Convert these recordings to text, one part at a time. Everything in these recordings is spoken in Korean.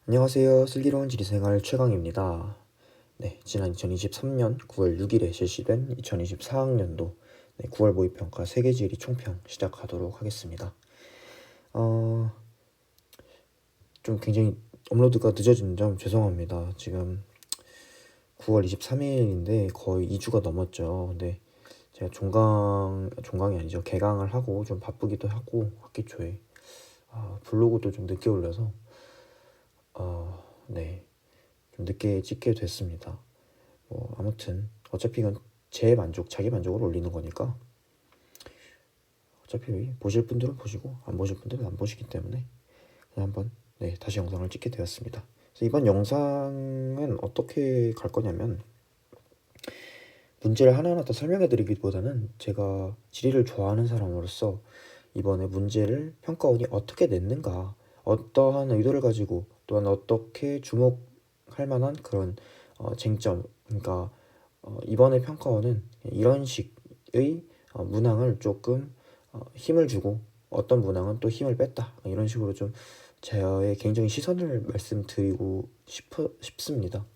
안녕하세요. 슬기로운 지리생활 최강입니다. 네, 지난 2023년 9월 6일에 실시된 2024학년도 9월 모의평가 세계지리 총평 시작하도록 하겠습니다. 좀 굉장히 업로드가 늦어진 점 죄송합니다. 지금 9월 23일인데 거의 2주가 넘었죠. 근데 제가 종강이 아니죠. 개강을 하고 좀 바쁘기도 하고 학기 초에 블로그도 좀 늦게 올려서 네, 좀 늦게 찍게 됐습니다. 아무튼 어차피 이건 제 만족, 자기 만족을 올리는 거니까 어차피 보실 분들은 보시고 안 보실 분들은 안 보시기 때문에 그냥 한번 다시 영상을 찍게 되었습니다. 그래서 이번 영상은 어떻게 갈 거냐면 문제를 하나하나 더 설명해 드리기보다는 제가 지리를 좋아하는 사람으로서 이번에 문제를 평가원이 어떻게 냈는가, 어떠한 의도를 가지고 또한 어떻게 주목할 만한 그런 쟁점, 그러니까 이번에 평가원은 이런 식의 문항을 조금 힘을 주고 어떤 문항은 또 힘을 뺐다, 이런 식으로 좀 저의 개인적인 시선을 말씀드리고 싶습니다.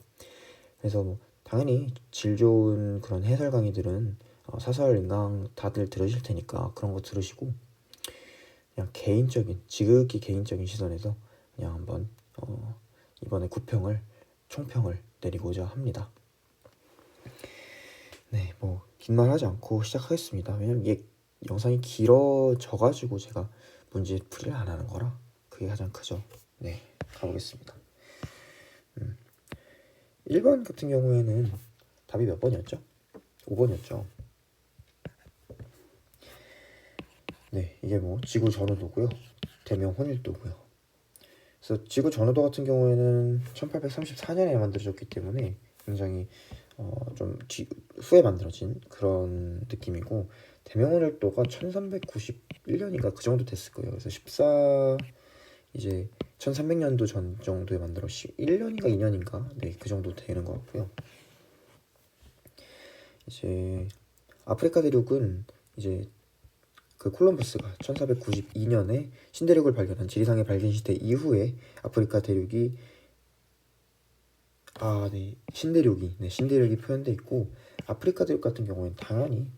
그래서 당연히 질 좋은 그런 해설 강의들은 사설 인강 다들 들으실 테니까 그런 거 들으시고 그냥 지극히 개인적인 시선에서 그냥 한번 이번에 총평을 내리고자 합니다. 네, 긴 말 하지 않고 시작하겠습니다. 왜냐면 이게 영상이 길어져가지고 제가 문제 풀이를 안 하는 거라 그게 가장 크죠. 네, 가보겠습니다. 1번 같은 경우에는 답이 몇 번이었죠? 5번이었죠. 네, 이게 지구 전후도고요. 대명 혼일도고요. 그래서 지구 전후도 같은 경우에는 1834년에 만들어졌기 때문에 굉장히 좀 후에 만들어진 그런 느낌이고, 대명 혼일도가 1391년인가 그 정도 됐을 거예요. 그래서 이제 1300년도 전 정도에 만들어 1년인가 2년인가 그 정도 되는 것 같고요. 이제 아프리카 대륙은 이제 그 콜럼버스가 1492년에 신대륙을 발견한 지리상의 발견 시대 이후에 아프리카 대륙이 신대륙이 표현돼 있고, 아프리카 대륙 같은 경우에는 당연히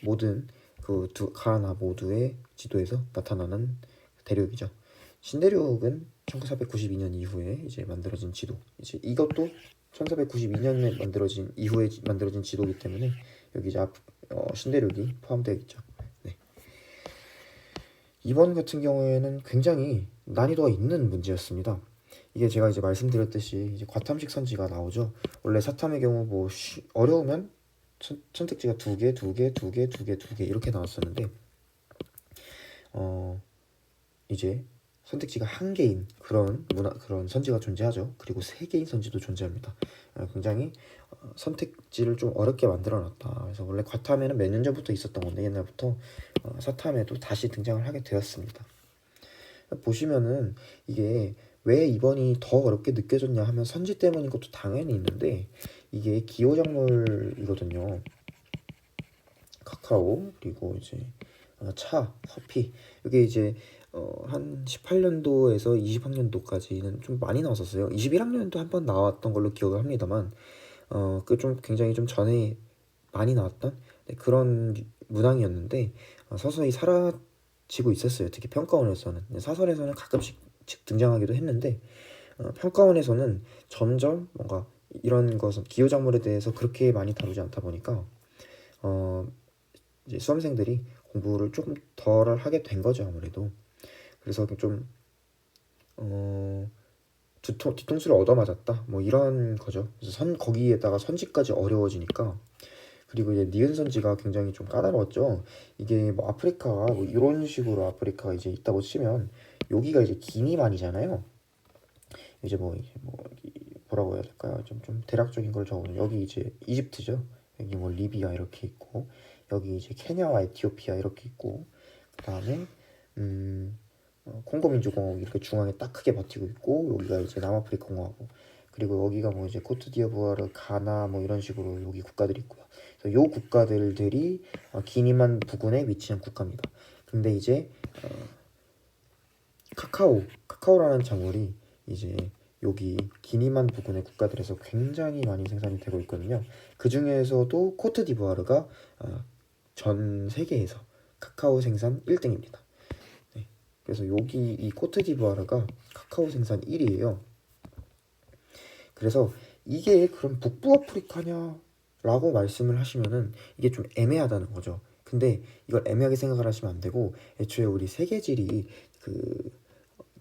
모든 그 가나 모두의 지도에서 나타나는 대륙이죠. 신대륙은 1492년 이후에 이제 만들어진 지도, 이제 이것도 1492년에 만들어진 이후에 만들어진 지도이기 때문에 여기 이제 신대륙이 포함되어 있죠. 네. 2번 같은 경우에는 굉장히 난이도가 있는 문제였습니다. 이게 제가 이제 말씀드렸듯이 이제 과탐식 선지가 나오죠. 원래 사탐의 경우 어려우면 선택지가 2개, 2개, 2개, 2개, 2개 이렇게 나왔었는데 이제 선택지가 1개인 그런 선지가 존재하죠. 그리고 3개인 선지도 존재합니다. 굉장히 선택지를 좀 어렵게 만들어놨다. 그래서 원래 과탐에는 몇 년 전부터 있었던 건데 옛날부터 사탐에도 다시 등장을 하게 되었습니다. 보시면은 이게 왜 이번이 더 어렵게 느껴졌냐 하면 선지 때문인 것도 당연히 있는데, 이게 기호작물이거든요. 카카오, 그리고 이제 차, 커피. 이게 이제 한 18년도에서 20학년도까지는 좀 많이 나왔었어요. 21학년도 한 번 나왔던 걸로 기억을 합니다만 그 좀 굉장히 좀 전에 많이 나왔던 그런 문항이었는데 서서히 사라지고 있었어요. 특히 평가원에서는. 사설에서는 가끔씩 등장하기도 했는데 평가원에서는 점점 뭔가 이런 것은 기호작물에 대해서 그렇게 많이 다루지 않다 보니까 이제 수험생들이 공부를 조금 덜 하게 된 거죠, 아무래도. 그래서 좀 뒤통수를 얻어맞았다, 이런 거죠. 그래서 거기에다가 선지까지 어려워지니까. 그리고 이제 니은 선지가 굉장히 좀 까다로웠죠. 이게 아프리카 이런 식으로 아프리카가 이제 있다고 치면 여기가 이제 기니만이잖아요. 이제 뭐라고 해야 될까요? 좀 대략적인 걸 적으면 여기 이제 이집트죠. 여기 리비아 이렇게 있고, 여기 이제 케냐와 에티오피아 이렇게 있고, 그다음에 콩고 민주공화국 이렇게 중앙에 딱 크게 버티고 있고, 여기가 이제 남아프리카 공화국, 그리고 여기가 이제 코트디부아르, 가나 이런 식으로 여기 국가들이 있고요. 그래서 요 국가들이 기니만 부근에 위치한 국가입니다. 근데 이제 카카오라는 작물이 이제 여기 기니만 부근의 국가들에서 굉장히 많이 생산이 되고 있거든요. 그 중에서도 코트디부아르가 전 세계에서 카카오 생산 1등입니다. 네. 그래서 여기 이 코트디부아르가 카카오 생산 1위예요. 그래서 이게 그럼 북부 아프리카냐? 라고 말씀을 하시면은 이게 좀 애매하다는 거죠. 근데 이걸 애매하게 생각을 하시면 안 되고, 애초에 우리 세계지리 그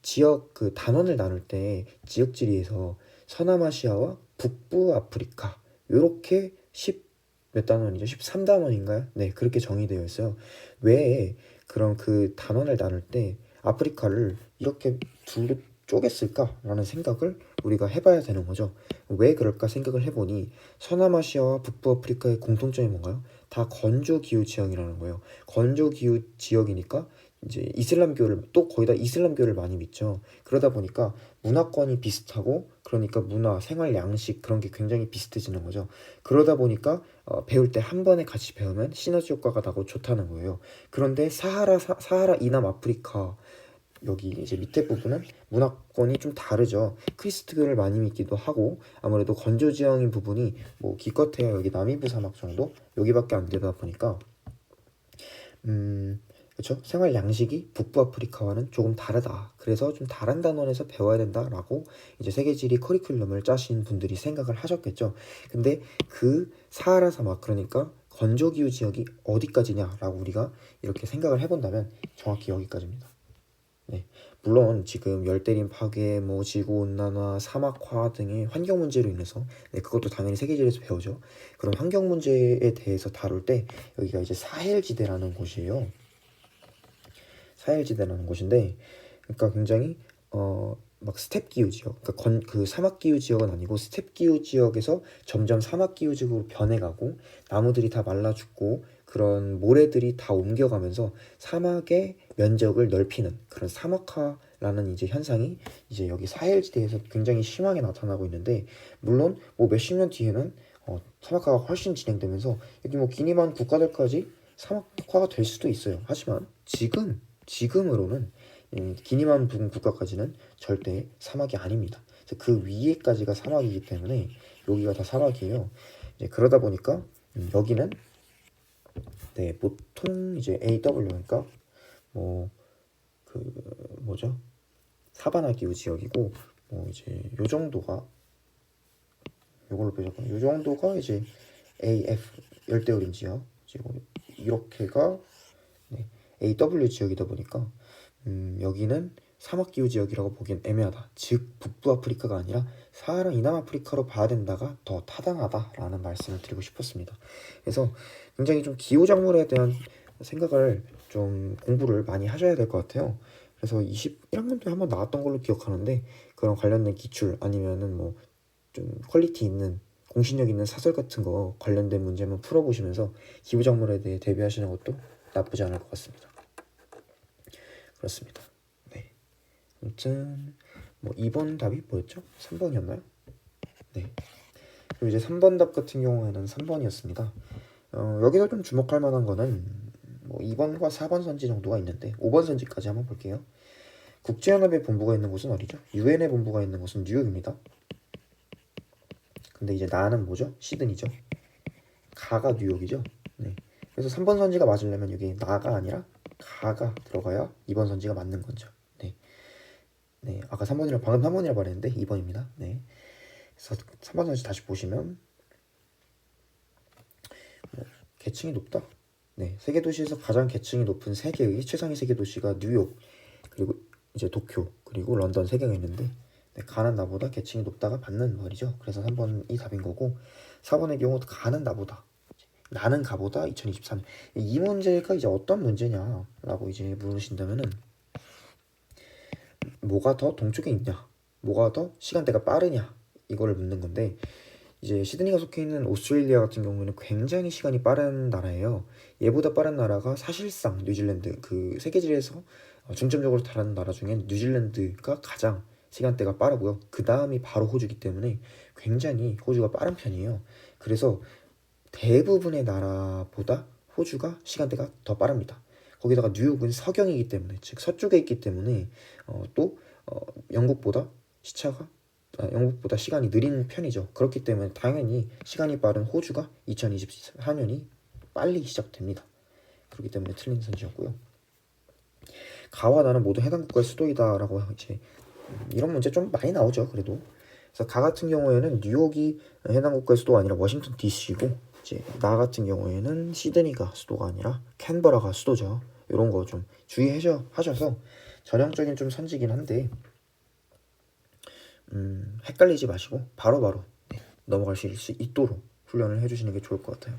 지역 그 단원을 나눌 때 지역지리에서 서남아시아와 북부 아프리카 요렇게 10 몇 단원이죠? 13단원인가요? 네, 그렇게 정의되어 있어요. 왜 그럼 그 단원을 나눌 때 아프리카를 이렇게 둘로 쪼갰을까라는 생각을 우리가 해봐야 되는 거죠. 왜 그럴까 생각을 해보니 서남아시아와 북부 아프리카의 공통점이 뭔가요? 다 건조 기후 지형이라는 거예요. 건조 기후 지역이니까 이제 이슬람교를 또 거의 다 이슬람교를 많이 믿죠. 그러다 보니까 문화권이 비슷하고 그러니까 문화, 생활 양식 그런 게 굉장히 비슷해지는 거죠. 그러다 보니까 배울 때 한 번에 같이 배우면 시너지 효과가 나고 좋다는 거예요. 그런데 사하라 이남 아프리카 여기 이제 밑에 부분은 문화권이 좀 다르죠. 크리스트교를 많이 믿기도 하고 아무래도 건조 지형인 부분이 뭐 기껏해야 여기 나미부 사막 정도 여기밖에 안 되다 보니까 그렇죠? 생활 양식이 북부 아프리카와는 조금 다르다. 그래서 좀 다른 단원에서 배워야 된다라고 이제 세계지리 커리큘럼을 짜신 분들이 생각을 하셨겠죠. 근데 그 사하라 사막 그러니까 건조기후 지역이 어디까지냐라고 우리가 이렇게 생각을 해본다면 정확히 여기까지입니다. 네. 물론 지금 열대림 파괴, 뭐 지구 온난화, 사막화 등의 환경 문제로 인해서 그것도 당연히 세계지리에서 배우죠. 그런 환경 문제에 대해서 다룰 때 여기가 이제 사헬지대라는 곳이에요. 사헬지대라는 곳인데, 그러니까 굉장히 막 스텝 기후 지역, 그러니까 그 사막 기후 지역은 아니고 스텝 기후 지역에서 점점 사막 기후 지역으로 변해가고 나무들이 다 말라 죽고 그런 모래들이 다 옮겨가면서 사막의 면적을 넓히는 그런 사막화라는 이제 현상이 이제 여기 사헬지대에서 굉장히 심하게 나타나고 있는데, 물론 뭐 몇십 년 뒤에는 사막화가 훨씬 진행되면서 여기 뭐 기니만 국가들까지 사막화가 될 수도 있어요. 하지만 지금으로는 기니만 부근 국가까지는 절대 사막이 아닙니다. 그래서 그 위에까지가 사막이기 때문에 여기가 다 사막이에요. 이제 그러다 보니까 여기는 보통 이제 AW 그러니까 뭐 그 뭐죠? 사바나 기후 지역이고 뭐 이제 요 정도가 요걸로 뾰족한 요 정도가 이제 AF 열대우림 지역 그리고 이렇게가 AW 지역이다 보니까 여기는 사막기후 지역이라고 보기엔 애매하다. 즉 북부 아프리카가 아니라 사하라 이남 아프리카로 봐야 된다가 더 타당하다라는 말씀을 드리고 싶었습니다. 그래서 굉장히 좀 기후작물에 대한 생각을 좀 공부를 많이 하셔야 될 것 같아요. 그래서 21학년 때 한번 나왔던 걸로 기억하는데 그런 관련된 기출 아니면은 뭐 좀 퀄리티 있는 공신력 있는 사설 같은 거 관련된 문제 한번 풀어보시면서 기후작물에 대해 대비하시는 것도 나쁘지 않을 것 같습니다. 그렇습니다. 네. 아무튼 뭐 2번 답이 뭐였죠? 3번이었나요? 네. 그리고 이제 3번 답 같은 경우에는 3번이었습니다. 여기서 좀 주목할 만한 거는 뭐 2번과 4번 선지 정도가 있는데 5번 선지까지 한번 볼게요. 국제연합의 본부가 있는 곳은 어디죠? 유엔의 본부가 있는 곳은 뉴욕입니다. 근데 이제 나는 뭐죠? 시드니죠. 가가 뉴욕이죠. 네. 그래서 3번 선지가 맞으려면 여기 나가 아니라 가가 들어가야 2번 선지가 맞는 거죠. 네. 네. 아까 3번이라 방금 3번이라 말했는데 2번입니다. 네. 그래서 3번 선지 다시 보시면 계층이 높다. 네. 세계 도시에서 가장 계층이 높은 세계의 최상위 세계 도시가 뉴욕, 그리고 이제 도쿄, 그리고 런던 세 개가 있는데 가는 나보다 계층이 높다가 맞는 말이죠. 그래서 3번이 답인 거고 4번의 경우 가는 나보다 나는 가보다 2023년 이 문제가 이제 어떤 문제냐라고 이제 물으신다면은 뭐가 더 동쪽에 있냐, 뭐가 더 시간대가 빠르냐 이거를 묻는 건데 이제 시드니가 속해 있는 오스트레일리아 같은 경우에는 굉장히 시간이 빠른 나라예요. 얘보다 빠른 나라가 사실상 뉴질랜드 그 세계지리에서 중점적으로 다른 나라 중에 뉴질랜드가 가장 시간대가 빠르고요. 그 다음이 바로 호주기 때문에 굉장히 호주가 빠른 편이에요. 그래서 대부분의 나라보다 호주가 시간대가 더 빠릅니다. 거기다가 뉴욕은 서경이기 때문에 즉 서쪽에 있기 때문에 또 영국보다 시차가 영국보다 시간이 느린 편이죠. 그렇기 때문에 당연히 시간이 빠른 호주가 2024년이 빨리 시작됩니다. 그렇기 때문에 틀린 선지였고요. 가와 나는 모두 해당 국가의 수도이다라고 이제 이런 문제 좀 많이 나오죠. 그래도 그래서 가 같은 경우에는 뉴욕이 해당 국가의 수도가 아니라 워싱턴 DC고 이제 나 같은 경우에는 시드니가 수도가 아니라 캔버라가 수도죠. 이런 거 좀 주의하셔서 전형적인 좀 선지긴 한데 헷갈리지 마시고 바로바로 넘어갈 수 있도록 훈련을 해주시는 게 좋을 것 같아요.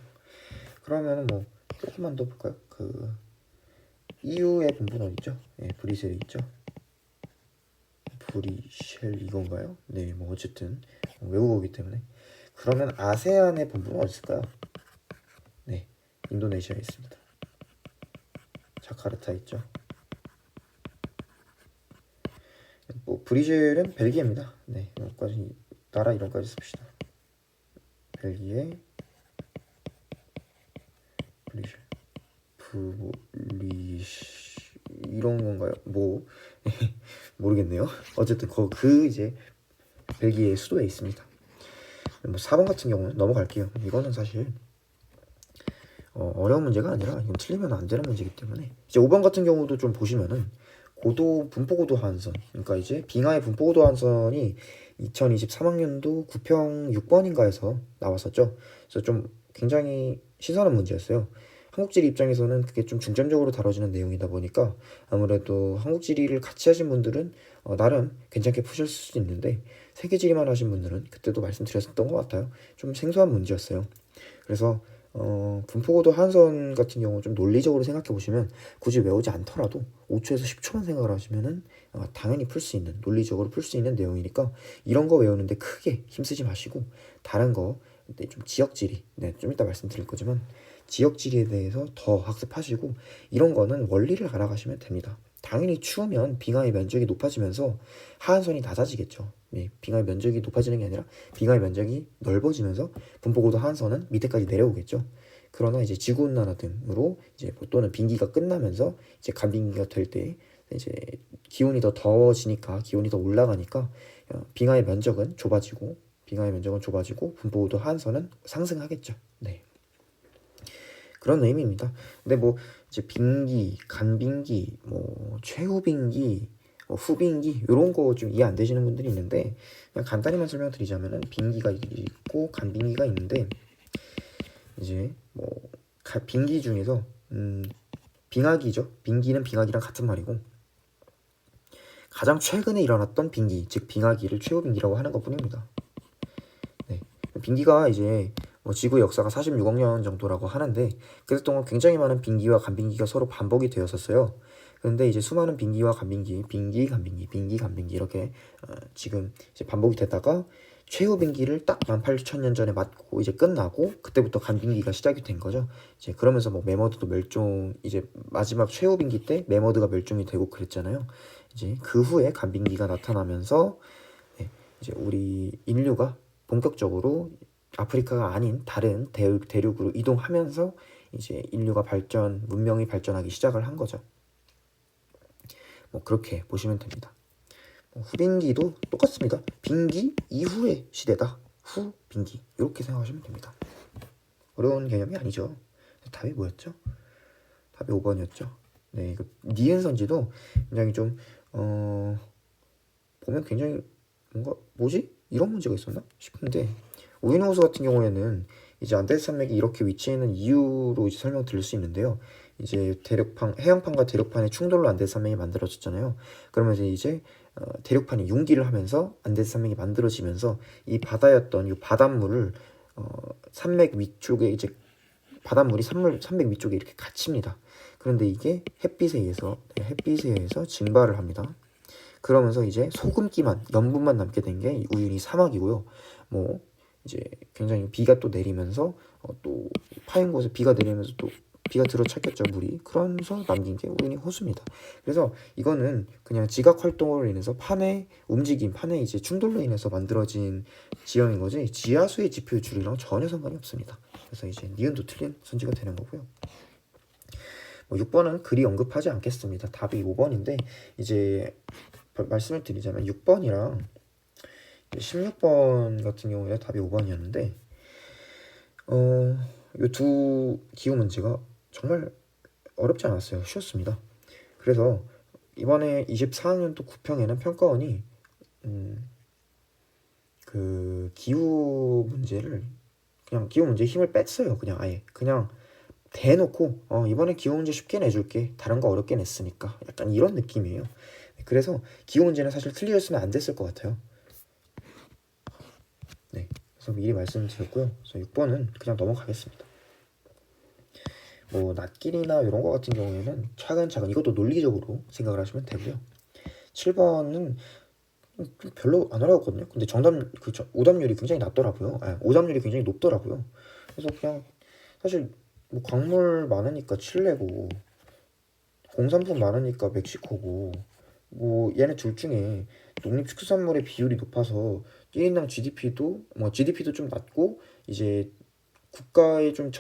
그러면은 뭐 조금만 더 볼까요? 그 EU의 본부는 어디 있죠? 네, 브뤼셀에 있죠. 브뤼셀 이건가요? 네, 뭐 어쨌든 외국어이기 때문에. 그러면 아세안의 본부는 어디 있을까요? 네, 인도네시아에 있습니다. 자카르타 있죠. 뭐 브뤼셀은 벨기에입니다. 네, 여기까지 나라 이름까지 씁시다. 벨기에, 브뤼셀, 이런 건가요? 뭐 모르겠네요. 어쨌든 그 이제 벨기에 수도에 있습니다. 뭐 4번 같은 경우는 넘어갈게요. 이거는 사실 어려운 문제가 아니라 이건 틀리면 안 되는 문제이기 때문에 이제 5번 같은 경우도 좀 보시면은 분포고도 하한선, 그러니까 이제 빙하의 분포고도 하한선이 2023학년도 9평 6번인가에서 나왔었죠. 그래서 좀 굉장히 신선한 문제였어요. 한국지리 입장에서는 그게 좀 중점적으로 다뤄지는 내용이다 보니까 아무래도 한국지리를 같이 하신 분들은 나름 괜찮게 푸실 수 있는데 세계지리만 하신 분들은 그때도 말씀드렸었던 것 같아요. 좀 생소한 문제였어요. 그래서 분포고도 하한선 같은 경우 좀 논리적으로 생각해 보시면 굳이 외우지 않더라도 5초에서 10초만 생각을 하시면은 당연히 풀 수 있는, 논리적으로 풀 수 있는 내용이니까 이런 거 외우는데 크게 힘쓰지 마시고 다른 거 좀 지역지리, 네, 좀 이따 말씀드릴 거지만 지역지리에 대해서 더 학습하시고 이런 거는 원리를 알아가시면 됩니다. 당연히 추우면 빙하의 면적이 높아지면서 하한선이 낮아지겠죠. 네, 빙하의 면적이 높아지는 게 아니라 빙하의 면적이 넓어지면서 분포고도 하한선은 밑에까지 내려오겠죠. 그러나 이제 지구온난화 등으로 이제 또는 빙기가 끝나면서 이제 간빙기가 될 때 이제 기온이 더 더워지니까 기온이 더 올라가니까 빙하의 면적은 좁아지고 분포고도 하한선은 상승하겠죠. 네. 그런 의미입니다. 근데 뭐 이제 빙기, 간빙기, 뭐 최후빙기, 후빙기 이런 거 좀 이해 안 되시는 분들이 있는데 그냥 간단히만 설명드리자면은 빙기가 있고 간빙기가 있는데 이제 뭐 빙기 중에서 빙하기죠. 빙기는 빙하기랑 같은 말이고 가장 최근에 일어났던 빙기, 즉 빙하기를 최후빙기라고 하는 것뿐입니다. 네. 빙기가 이제 뭐 지구의 역사가 46억 년 정도라고 하는데 그동안 굉장히 많은 빙기와 간빙기가 서로 반복이 되었었어요. 그런데 이제 수많은 빙기와 간빙기, 빙기, 간빙기, 빙기, 간빙기 이렇게 지금 이제 반복이 되다가 최후 빙기를 딱 18,000년 전에 맞고 이제 끝나고 그때부터 간빙기가 시작이 된 거죠. 이제 그러면서 뭐 매머드도 이제 마지막 최후 빙기 때 매머드가 멸종이 되고 그랬잖아요. 이제 그 후에 간빙기가 나타나면서 네, 이제 우리 인류가 본격적으로 아프리카가 아닌 다른 대륙으로 이동하면서 이제 인류가 문명이 발전하기 시작을 한 거죠. 뭐 그렇게 보시면 됩니다. 후빙기도 똑같습니다. 빙기 이후의 시대다. 후빙기 이렇게 생각하시면 됩니다. 어려운 개념이 아니죠. 답이 뭐였죠? 답이 5번이었죠. 네, 그 니은 선지도 굉장히 좀 보면 굉장히 뭔가 뭐지? 이런 문제가 있었나 싶은데 우유노수 같은 경우에는 이제 안데스 산맥이 이렇게 위치해 있는 이유로 이제 설명드릴 수 있는데요. 이제 해영판과 대륙판의 충돌로 안데스 산맥이 만들어졌잖아요. 그러면서 이제 대륙판이 융기를 하면서 안데스 산맥이 만들어지면서 이 바다였던 이 바닷물을 산맥 위쪽에 이제 바닷물이 산맥 위쪽에 이렇게 갇힙니다. 그런데 이게 햇빛에 의해서 증발을 합니다. 그러면서 이제 소금기만 염분만 남게 된 게 우유니 사막이고요. 뭐 이제 굉장히 비가 또 내리면서 또 파인 곳에 비가 내리면서 또 비가 들어찼겠죠, 물이. 그러면서 남긴 게 우유니 호수입니다. 그래서 이거는 그냥 지각 활동으로 인해서 판의 이제 충돌로 인해서 만들어진 지형인 거지 지하수의 지표 줄이랑 전혀 상관이 없습니다. 그래서 이제 니은도 틀린 선지가 되는 거고요. 6번은 그리 언급하지 않겠습니다. 답이 5번인데 이제 말씀을 드리자면 6번이랑 16번 같은 경우에 답이 5번이었는데 이 두 기호 문제가 정말 어렵지 않았어요. 쉬웠습니다. 그래서 이번에 24학년도 9평에는 평가원이 그 기후 문제를 그냥 기후 문제에 힘을 뺐어요. 그냥 아예 그냥 대놓고 이번에 기후 문제 쉽게 내줄게. 다른 거 어렵게 냈으니까. 약간 이런 느낌이에요. 그래서 기후 문제는 사실 틀리셨으면 안 됐을 것 같아요. 네, 그래서 미리 말씀드렸고요. 그래서 6번은 그냥 넘어가겠습니다. 뭐 낫길이나 이런 거 같은 경우에는 차근차근 이것도 논리적으로 생각을 하시면 되고요. 7번은 좀 별로 안 어려웠거든요. 근데 정답 오답률이 굉장히 낮더라고요. 오답률이 굉장히 높더라고요. 그래서 그냥 사실 뭐 광물 많으니까 칠레고 공산품 많으니까 멕시코고 뭐 얘네 둘 중에 농립축산물의 비율이 높아서 1인당 GDP도 좀 낮고 이제 국가의 좀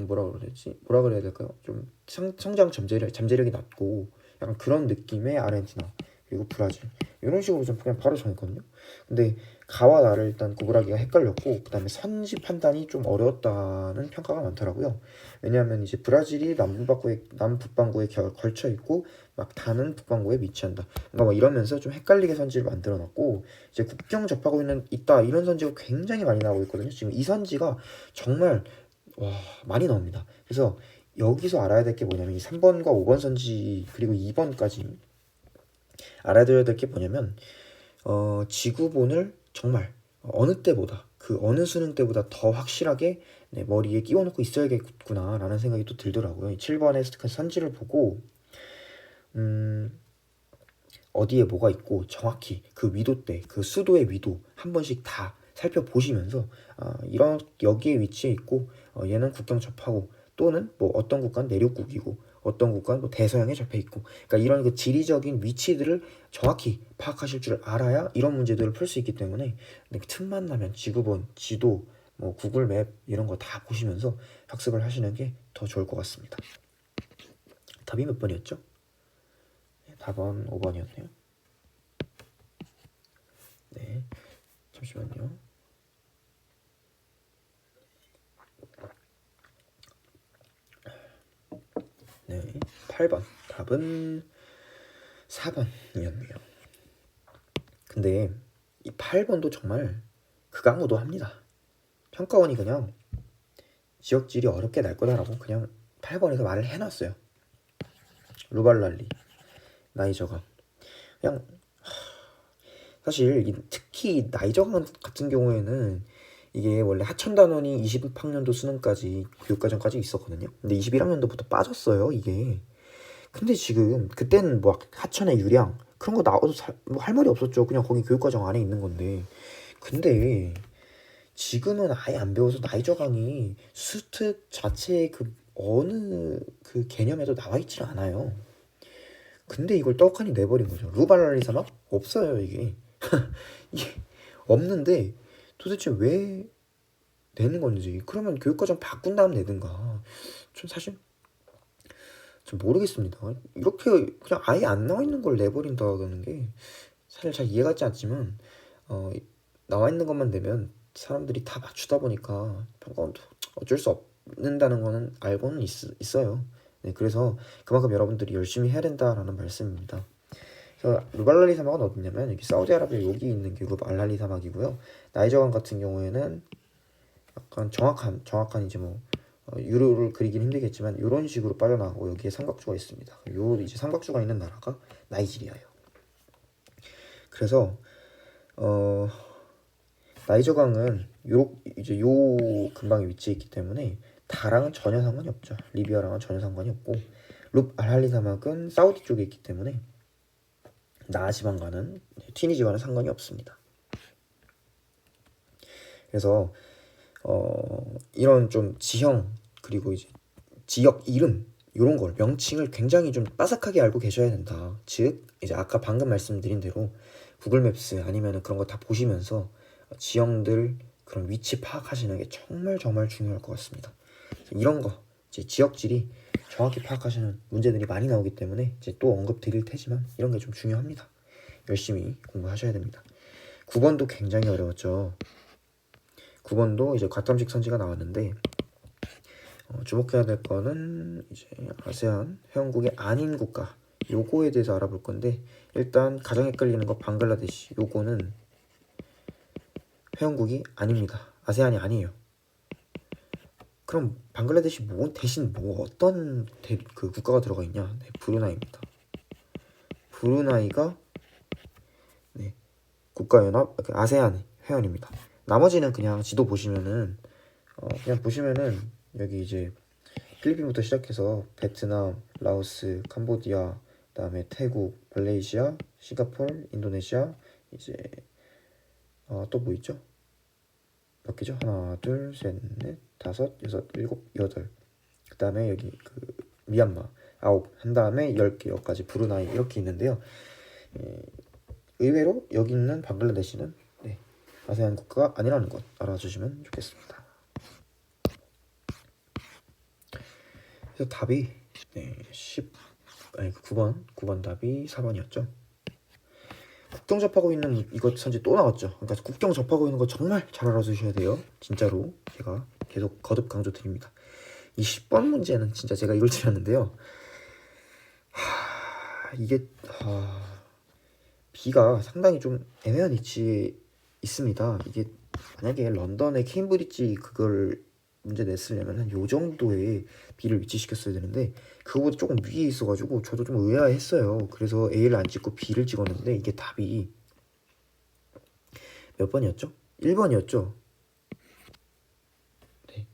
뭐라 그래야 되지? 뭐라 그래야 될까요? 좀 성장 잠재력이 낮고 약간 그런 느낌의 아르헨티나 그리고 브라질 이런 식으로 좀 그냥 바로 정했거든요. 근데 가와 나를 일단 구분하기가 헷갈렸고 그다음에 선지 판단이 좀 어려웠다는 평가가 많더라고요. 왜냐하면 이제 브라질이 남북반구에 걸쳐 있고 막 다는 북반구에 위치한다. 뭔가 막 이러면서 좀 헷갈리게 선지를 만들어 놨고 이제 국경 접하고 있다 이런 선지가 굉장히 많이 나오고 있거든요. 지금 이 선지가 정말 와 많이 나옵니다. 그래서 여기서 알아야 될 게 뭐냐면 이 3번과 5번 선지 그리고 2번까지 알아둬야 될 게 뭐냐면 지구본을 정말 어느 때보다 그 어느 수능 때보다 더 확실하게 머리에 끼워놓고 있어야겠구나라는 생각이 또 들더라고요. 7번의 선지를 보고 어디에 뭐가 있고 정확히 그 위도대, 그 수도의 위도 한 번씩 다 살펴보시면서 이런 여기에 위치해 있고 얘는 국경 접하고 또는 뭐 어떤 국가는 내륙국이고 어떤 국가는 뭐 대서양에 접해 있고 그러니까 이런 그 지리적인 위치들을 정확히 파악하실 줄 알아야 이런 문제들을 풀 수 있기 때문에 틈만 나면 지구본, 지도, 뭐 구글 맵 이런 거 다 보시면서 학습을 하시는 게 더 좋을 것 같습니다. 답이 몇 번이었죠? 4번, 5번이었네요. 네, 잠시만요. 네, 8번. 답은 4번이었네요. 근데 이 8번도 정말 극악무도합니다. 평가원이 그냥 지역질이 어렵게 날 거다라고 그냥 8번에서 말을 해놨어요. 루발랄리, 나이저강. 그냥 사실 특히 나이저강 같은 경우에는 이게 원래 하천단원이 20학년도 수능까지 교육과정까지 있었거든요. 근데 21학년도부터 빠졌어요 이게. 근데 지금 그때는 뭐 하천의 유량 그런 거 나와도 뭐 할 말이 없었죠. 그냥 거기 교육과정 안에 있는 건데. 근데 지금은 아예 안 배워서 나이저강이 수특 자체의 그 어느 그 개념에도 나와 있질 않아요. 근데 이걸 떡하니 내버린 거죠. 루발랄리 사막 없어요 이게. 이게 없는데 도대체 왜 내는 건지. 그러면 교육과정 바꾼 다음 내든가. 좀 사실 좀 모르겠습니다. 이렇게 그냥 아예 안 나와 있는 걸 내버린다는 게 사실 잘 이해가지 않지만 나와 있는 것만 내면 사람들이 다 맞추다 보니까 평가원도 어쩔 수 없는다는 거는 알고는 있어요. 네, 그래서 그만큼 여러분들이 열심히 해야 된다라는 말씀입니다. 그래서 루발랄리 사막은 어디냐면 여기 사우디아라비아 여기 있는 게 루발랄리 사막이고요. 나이저강 같은 경우에는 약간 정확한 이제 뭐 유로를 그리긴 힘들겠지만 이런 식으로 빠져나가고 여기에 삼각주가 있습니다. 요 이제 삼각주가 있는 나라가 나이지리아예요. 그래서 나이저강은 이제 요 근방에 위치해 있기 때문에 다랑은 전혀 상관이 없죠. 리비아랑은 전혀 상관이 없고 룹 알할리 사막은 사우디 쪽에 있기 때문에 나지방과는 튀니지와는 상관이 없습니다. 그래서 이런 좀 지형 그리고 이제 지역 이름 이런 걸 명칭을 굉장히 좀 빠삭하게 알고 계셔야 된다. 즉 이제 아까 방금 말씀드린 대로 구글 맵스 아니면 그런 거 다 보시면서 지형들 그런 위치 파악하시는 게 정말 정말 중요할 것 같습니다. 이런 거 이제 지역지리 정확히 파악하시는 문제들이 많이 나오기 때문에 이제 또 언급 드릴 테지만 이런 게 좀 중요합니다. 열심히 공부하셔야 됩니다. 9번도 굉장히 어려웠죠. 9번도 이제 과탐식 선지가 나왔는데 주목해야 될 거는 이제 아세안 회원국이 아닌 국가 요거에 대해서 알아볼 건데, 일단 가장 헷갈리는 거 방글라데시, 요거는 회원국이 아닙니다. 아세안이 아니에요. 그럼 방글라데시 대신 어떤 그 국가가 들어가 있냐? 네, 브루나이입니다. 브루나이가 네, 국가연합 아세안 회원입니다. 나머지는 그냥 지도 보시면은 그냥 보시면은 여기 이제 필리핀부터 시작해서 베트남, 라오스, 캄보디아, 그다음에 태국, 말레이시아, 싱가포르, 인도네시아, 이제 또 뭐 있죠? 몇 개죠? 하나, 둘, 셋, 넷, 다섯, 여섯, 일곱, 여덟. 그다음에 여기 그 미얀마 9. 한 다음에 10개까지 브루나이 이렇게 있는데요. 의외로 여기 있는 방글라데시는 네, 아세안 국가가 아니라는 것 알아주시면 좋겠습니다. 그래서 답이 9번 답이 4번이었죠. 국경 접하고 있는 이것 선지 또 나왔죠. 그러니까 국경 접하고 있는 거 정말 잘 알아두셔야 돼요. 진짜로 제가 계속 거듭 강조드립니다. 이 10번 문제는 진짜 제가 이걸 드렸는데요. 이게 B가 상당히 좀 애매한 위치에 있습니다. 이게 만약에 런던의 케임브리지 그걸 문제 냈으려면 한 요 정도의 B를 위치시켰어야 되는데 그거보다 조금 위에 있어가지고 저도 좀 의아했어요. 그래서 A를 안 찍고 B를 찍었는데 이게 답이 몇 번이었죠? 1번이었죠. 네.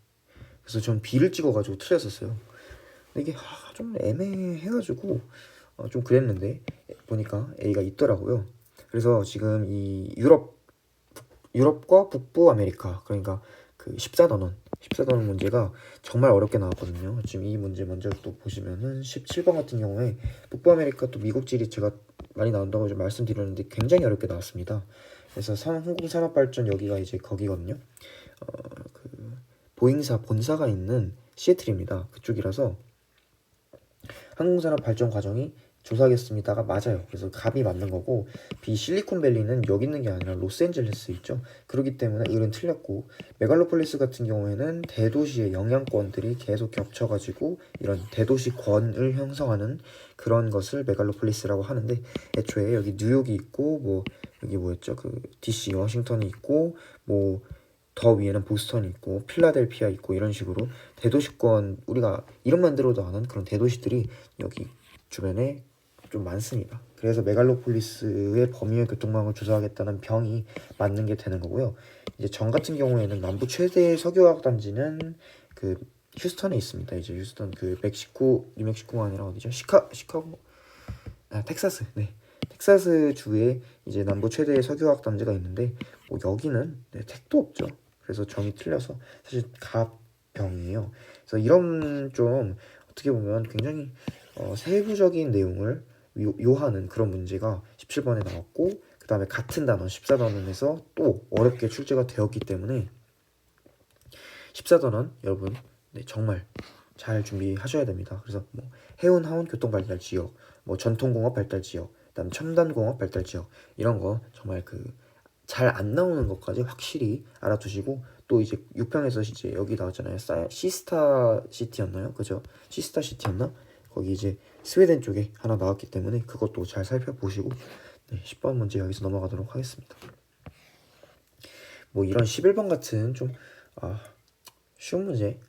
그래서 전 B를 찍어가지고 틀렸었어요. 근데 이게 좀 애매해가지고 좀 그랬는데 보니까 A가 있더라고요. 그래서 지금 이 유럽과 북부 아메리카, 그러니까 그 14단원 문제가 정말 어렵게 나왔거든요. 지금 이 문제 먼저 또 보시면은 17번 같은 경우에 북부 아메리카 또 미국 지리 제가 많이 나온다고 좀 말씀드렸는데 굉장히 어렵게 나왔습니다. 그래서 항공산업발전 여기가 이제 거기거든요. 그 보잉사 본사가 있는 시애틀입니다. 그쪽이라서 항공산업 발전 과정이 조사하겠습니다가 맞아요. 그래서 갑이 맞는 거고, B 실리콘밸리는 여기 있는 게 아니라 로스앤젤레스 있죠. 그렇기 때문에 을은 틀렸고, 메갈로폴리스 같은 경우에는 대도시의 영향권들이 계속 겹쳐가지고 이런 대도시권을 형성하는 그런 것을 메갈로폴리스라고 하는데, 애초에 여기 뉴욕이 있고 뭐 여기 뭐였죠? 그 DC 워싱턴이 있고 뭐 더 위에는 보스턴이 있고 필라델피아 있고 이런 식으로 대도시권, 우리가 이름만 들어도 아는 그런 대도시들이 여기 주변에 좀 많습니다. 그래서 메갈로폴리스의 범위의 교통망을 조사하겠다는 병이 맞는 게 되는 거고요. 이제 정 같은 경우에는 남부 최대의 석유화학 단지는 그 휴스턴에 있습니다. 이제 휴스턴 그 뉴멕시코가 아니라 어디죠? 시카고, 텍사스. 네. 텍사스 주에 이제 남부 최대의 석유화학 단지가 있는데 뭐 여기는 택도 없죠. 그래서 정이 틀려서 사실 갑병이에요. 그래서 이런 좀 어떻게 보면 굉장히 세부적인 내용을 요하는 그런 문제가 17번에 나왔고, 그 다음에 같은 단원 14단원에서 또 어렵게 출제가 되었기 때문에 14단원 여러분 정말 잘 준비하셔야 됩니다. 그래서 뭐 해운 하원 교통 발달 지역, 뭐 전통공업 발달 지역, 그다음 첨단공업 발달 지역 이런 거 정말 그 잘 안 나오는 것까지 확실히 알아두시고, 또 이제 6편에서 이제 여기 나왔잖아요. 시스타 시티였나요? 그죠? 시스타 시티였나? 거기 이제 스웨덴 쪽에 하나 나왔기 때문에 그것도 잘 살펴보시고 10번 문제 여기서 넘어가도록 하겠습니다. 뭐 이런 11번 같은 좀 쉬운 문제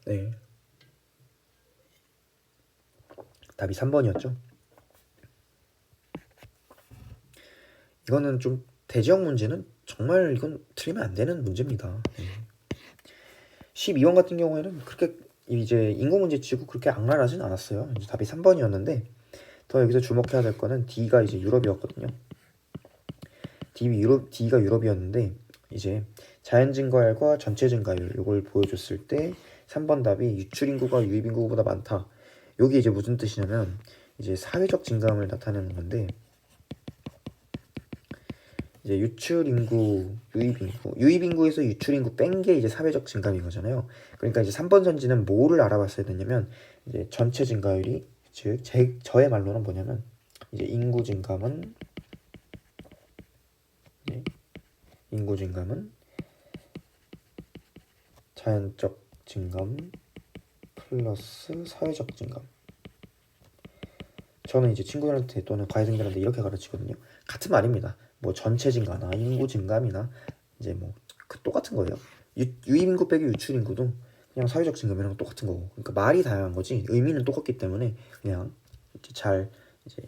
답이 3번이었죠. 이거는 좀 대지역 문제는 정말 이건 틀리면 안 되는 문제입니다. 12번 같은 경우에는 그렇게 이제 인구 문제 치고 그렇게 악랄하진 않았어요. 이제 답이 3번이었는데 더 여기서 주목해야 될 거는 D가 이제 유럽이었거든요. D가 유럽이었는데 이제 자연 증가율과 전체 증가율 이걸 보여줬을 때 3번 답이 유출 인구가 유입 인구보다 많다. 여기 이제 무슨 뜻이냐면 이제 사회적 증감을 나타내는 건데, 이제 유출 인구, 유입 인구에서 유출 인구 뺀 게 이제 사회적 증감인 거잖아요. 그러니까 이제 3번 선지는 뭐를 알아봤어야 되냐면 이제 전체 증가율이, 즉 저의 말로는 뭐냐면 이제 인구 증감은 인구 증감은 자연적 증감 플러스 사회적 증감. 저는 이제 친구들한테 또는 과외생들한테 이렇게 가르치거든요. 같은 말입니다. 뭐 전체 증가나 인구 증감이나 이제 뭐 똑같은 거예요. 유입인구 빼기 유출인구도 그냥 사회적 증감이랑 똑같은 거고. 그러니까 말이 다양한 거지 의미는 똑같기 때문에 그냥 이제 잘 이제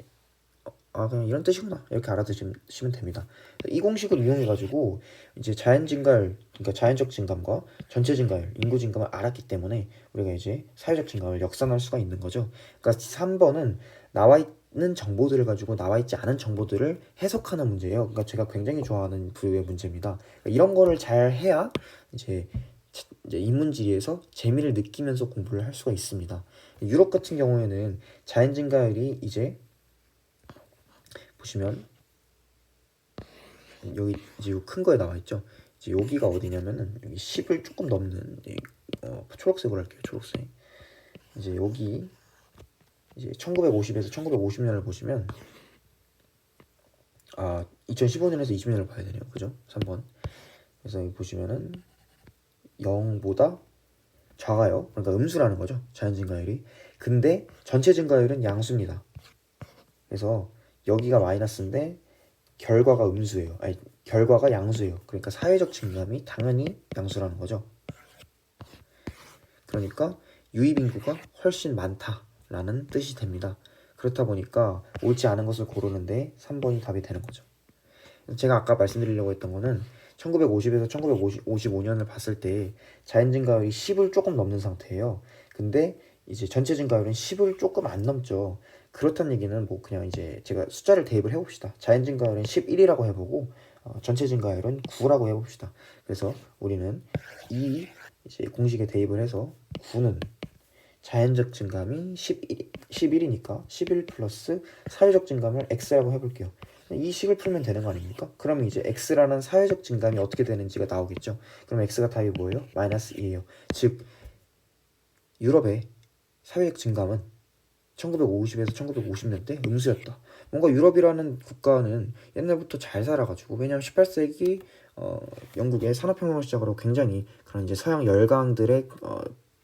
그냥 이런 뜻이구나 이렇게 알아두시면 됩니다. 이 공식을 이용해가지고 이제 자연 증가율, 그러니까 자연적 증감과 전체 증가율, 인구 증감을 알았기 때문에 우리가 이제 사회적 증감을 역산할 수가 있는 거죠. 그러니까 3번은 나와 있는 정보들을 가지고 나와 있지 않은 정보들을 해석하는 문제예요. 그러니까 제가 굉장히 좋아하는 부류의 문제입니다. 그러니까 이런 거를 잘 해야 이제 인문지리에서 재미를 느끼면서 공부를 할 수가 있습니다. 유럽 같은 경우에는 자연 증가율이 이제 보시면 여기 이제 큰 거에 나와 있죠. 이제 여기가 어디냐면은 여기 10을 조금 넘는 초록색으로 할게요. 초록색. 이제 여기 이제 1950에서 1950년을 보시면 2015년에서 20년을 봐야 되네요. 그죠? 3번. 그래서 여기 보시면은 0보다 작아요. 그러니까 음수라는 거죠. 자연 증가율이. 근데 전체 증가율은 양수입니다. 그래서 여기가 마이너스인데 결과가 음수예요. 아니 결과가 양수예요. 그러니까 사회적 증감이 당연히 양수라는 거죠. 그러니까 유입 인구가 훨씬 많다라는 뜻이 됩니다. 그렇다 보니까 옳지 않은 것을 고르는데 3번이 답이 되는 거죠. 제가 아까 말씀드리려고 했던 거는 1950에서 1955년을 봤을 때 자연 증가율이 10을 조금 넘는 상태예요. 근데 이제 전체 증가율은 10을 조금 안 넘죠. 그렇다는 얘기는 뭐 그냥 이제 제가 숫자를 대입을 해봅시다. 자연 증가율은 11이라고 해보고 전체 증가율은 9라고 해봅시다. 그래서 우리는 이 이제 공식에 대입을 해서 9는 자연적 증감이 11이니까 11 플러스 사회적 증감을 x라고 해볼게요. 이 식을 풀면 되는 거 아닙니까? 그러면 이제 x라는 사회적 증감이 어떻게 되는지가 나오겠죠. 그럼 x가 답이 뭐예요? 마이너스 2예요. 즉 유럽의 사회적 증감은 1950에서 1950년대 음수였다. 뭔가 유럽이라는 국가는 옛날부터 잘 살아가지고, 왜냐하면 18세기 영국의 산업혁명을 시작으로 굉장히 그런 이제 서양 열강들의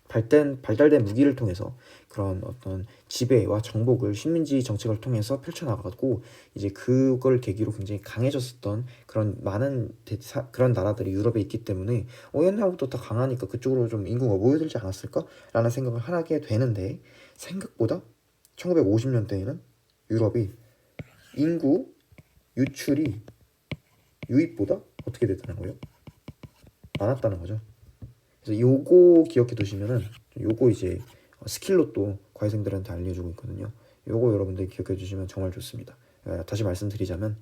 발달된 무기를 통해서 그런 어떤 지배와 정복을 식민지 정책을 통해서 펼쳐나가고, 이제 그걸 계기로 굉장히 강해졌었던 그런 많은 그런 나라들이 유럽에 있기 때문에 옛날부터 다 강하니까 그쪽으로 좀 인구가 모여들지 않았을까라는 생각을 하게 되는데, 생각보다 1950년대에는 유럽이 인구 유출이 유입보다 어떻게 됐다는 거예요? 많았다는 거죠. 그래서 요거 기억해 두시면은, 요거 이제 스킬로 또 과외생들한테 알려주고 있거든요. 요거 여러분들 기억해 주시면 정말 좋습니다. 다시 말씀드리자면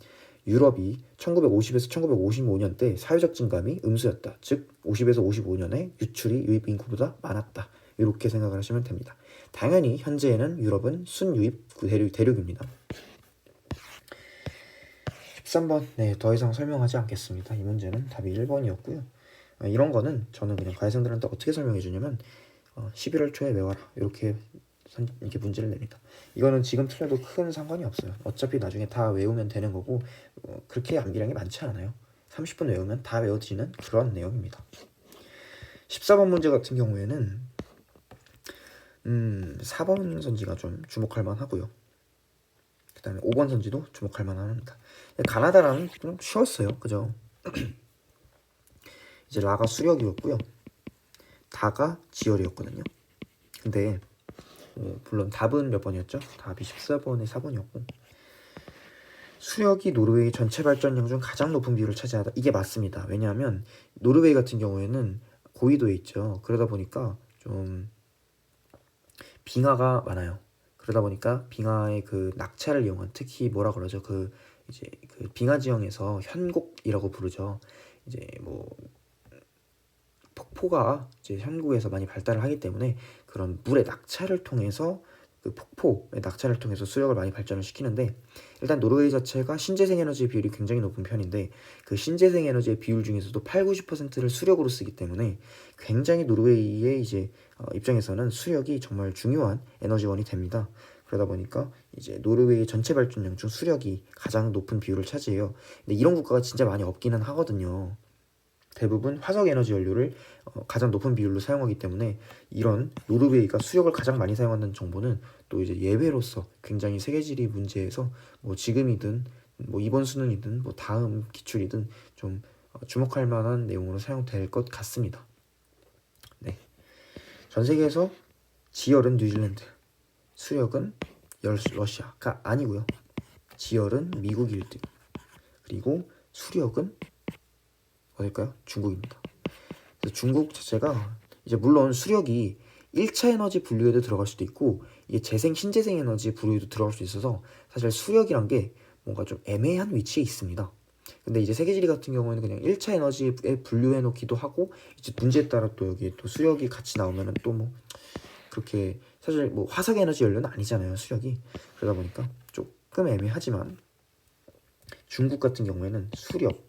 유럽이 1950에서 1955년 때 사회적 증감이 음수였다. 즉 50에서 55년에 유출이 유입 인구보다 많았다. 이렇게 생각을 하시면 됩니다. 당연히 현재에는 유럽은 순유입 대륙입니다. 13번 더 이상 설명하지 않겠습니다. 이 문제는 답이 1번이었고요. 이런 거는 저는 그냥 과외생들한테 어떻게 설명해 주냐면 11월 초에 외워라 이렇게 문제를 냅니다. 이거는 지금 틀려도 큰 상관이 없어요. 어차피 나중에 다 외우면 되는 거고 그렇게 암기량이 많지 않아요. 30분 외우면 다 외워지는 그런 내용입니다. 14번 문제 같은 경우에는 4번 선지가 좀 주목할 만하고요. 그 다음에 5번 선지도 주목할 만합니다. 가나다라는 좀 쉬웠어요. 그죠? 이제 라가 수력이었고요. 다가 지열이었거든요. 근데 물론 답은 몇 번이었죠? 답이 14번에 4번이었고, 수력이 노르웨이 전체 발전량 중 가장 높은 비율을 차지하다. 이게 맞습니다. 왜냐하면 노르웨이 같은 경우에는 고위도에 있죠. 그러다 보니까 좀 빙하가 많아요. 그러다 보니까 빙하의 그 낙차를 이용한, 특히 뭐라 그러죠? 이제 그 빙하 지형에서 현곡이라고 부르죠. 이제 뭐 폭포가 이제 현국에서 많이 발달을 하기 때문에 그런 물의 낙차를 통해서 그 폭포의 낙차를 통해서 수력을 많이 발전을 시키는데, 일단 노르웨이 자체가 신재생 에너지 비율이 굉장히 높은 편인데 그 신재생 에너지의 비율 중에서도 80-90%를 수력으로 쓰기 때문에 굉장히 노르웨이의 이제 입장에서는 수력이 정말 중요한 에너지원이 됩니다. 그러다 보니까 이제 노르웨이 전체 발전량 중 수력이 가장 높은 비율을 차지해요. 근데 이런 국가가 진짜 많이 없기는 하거든요. 대부분 화석 에너지 연료를 가장 높은 비율로 사용하기 때문에 이런 노르웨이가 수력을 가장 많이 사용한다는 정보는 또 이제 예외로서 굉장히 세계지리 문제에서 뭐 지금이든 뭐 이번 수능이든 뭐 다음 기출이든 좀 주목할 만한 내용으로 사용될 것 같습니다. 네. 전 세계에서 지열은 뉴질랜드, 수력은 러시아가 아니고요. 지열은 미국 1등, 그리고 수력은 어딜까요? 중국입니다. 그래서 중국 자체가 이제 물론 수력이 1차 에너지 분류에도 들어갈 수도 있고 이게 신재생 에너지 분류에도 들어갈 수 있어서 사실 수력이란 게 뭔가 좀 애매한 위치에 있습니다. 근데 이제 세계지리 같은 경우에는 그냥 1차 에너지에 분류해 놓기도 하고 이제 문제에 따라 또 여기에 또 수력이 같이 나오면은 또 뭐 그렇게 사실 뭐 화석 에너지 연료는 아니잖아요, 수력이. 그러다 보니까 조금 애매하지만 중국 같은 경우에는 수력,